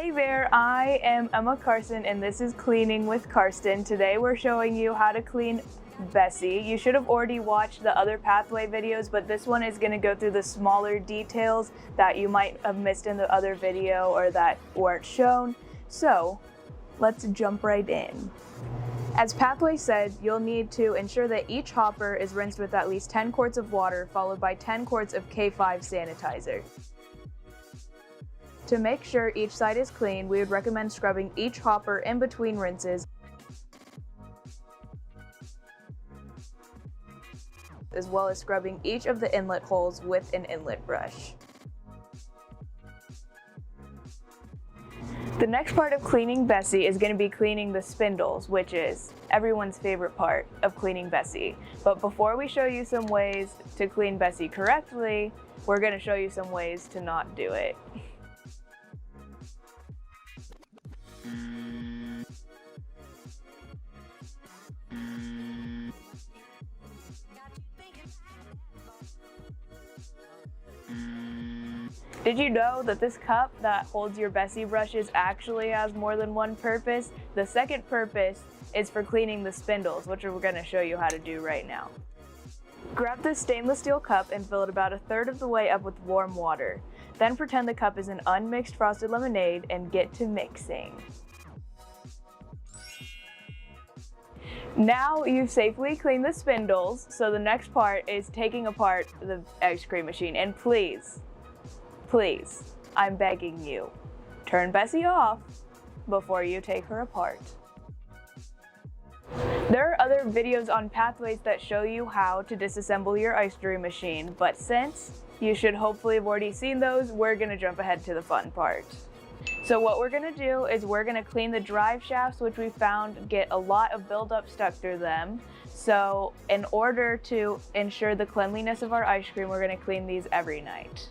Hey there, I am Emma Karsten and this is Cleaning with Karsten. Today we're showing you how to clean Bessie. You should have already watched the other pathway videos, but this one is going to go through the smaller details that you might have missed in the other video or that weren't shown. So let's jump right in. As Pathway said, you'll need to ensure that each hopper is rinsed with at least 10 quarts of water followed by 10 quarts of K5 sanitizer. To make sure each side is clean, we would recommend scrubbing each hopper in between rinses, as well as scrubbing each of the inlet holes with an inlet brush. The next part of cleaning Bessie is going to be cleaning the spindles, which is everyone's favorite part of cleaning Bessie. But before we show you some ways to clean Bessie correctly, we're going to show you some ways to not do it. Did you know that this cup that holds your Bessie brushes actually has more than one purpose? The second purpose is for cleaning the spindles, which we're going to show you how to do right now. Grab this stainless steel cup and fill it about a third of the way up with warm water. Then pretend the cup is an unmixed frosted lemonade and get to mixing. Now you've safely cleaned the spindles, so the next part is taking apart the ice cream machine. And please, I'm begging you, turn Bessie off before you take her apart. There are other videos on Pathways that show you how to disassemble your ice cream machine, but since you should hopefully have already seen those, we're going to jump ahead to the fun part. So what we're going to do is we're going to clean the drive shafts, which we found get a lot of buildup stuck through them. So in order to ensure the cleanliness of our ice cream, we're going to clean these every night.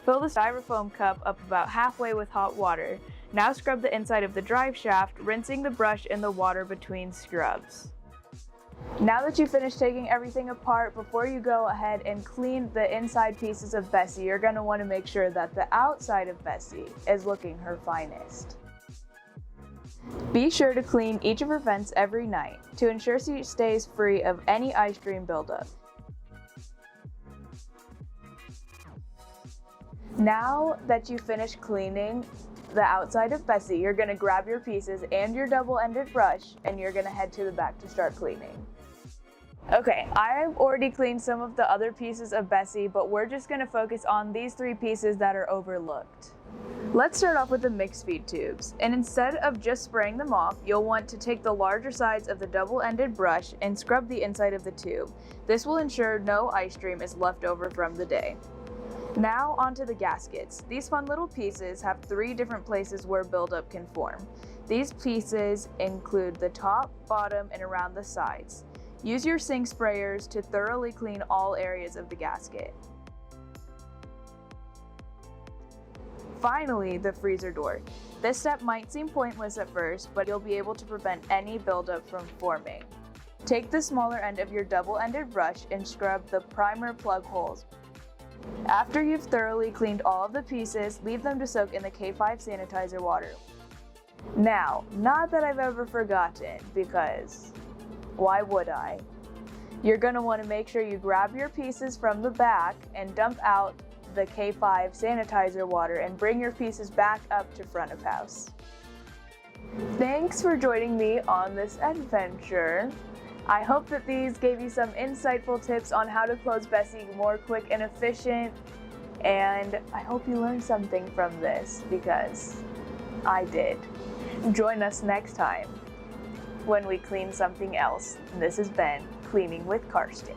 Fill the styrofoam cup up about halfway with hot water. Now scrub the inside of the drive shaft, rinsing the brush in the water between scrubs. Now that you've finished taking everything apart, before you go ahead and clean the inside pieces of Bessie, you're going to want to make sure that the outside of Bessie is looking her finest. Be sure to clean each of her vents every night to ensure she stays free of any ice cream buildup. Now that you've finished cleaning the outside of Bessie, you're going to grab your pieces and your double-ended brush and you're going to head to the back to start cleaning. Okay, I've already cleaned some of the other pieces of Bessie, but we're just going to focus on these three pieces that are overlooked. Let's start off with the mixed feed tubes, and instead of just spraying them off, you'll want to take the larger sides of the double-ended brush and scrub the inside of the tube. This will ensure no ice cream is left over from the day. Now onto the gaskets. These fun little pieces have 3 different places where buildup can form. These pieces include the top, bottom, and around the sides. Use your sink sprayers to thoroughly clean all areas of the gasket. Finally, the freezer door. This step might seem pointless at first, but you'll be able to prevent any buildup from forming. Take the smaller end of your double-ended brush and scrub the primer plug holes. After you've thoroughly cleaned all of the pieces, leave them to soak in the K5 sanitizer water. Now, not that I've ever forgotten, because why would I? You're going to want to make sure you grab your pieces from the back and dump out the K5 sanitizer water and bring your pieces back up to front of house. Thanks for joining me on this adventure. I hope that these gave you some insightful tips on how to close Bessie more quick and efficient, and I hope you learned something from this, because I did. Join us next time when we clean something else. This has been Cleaning with Karsten.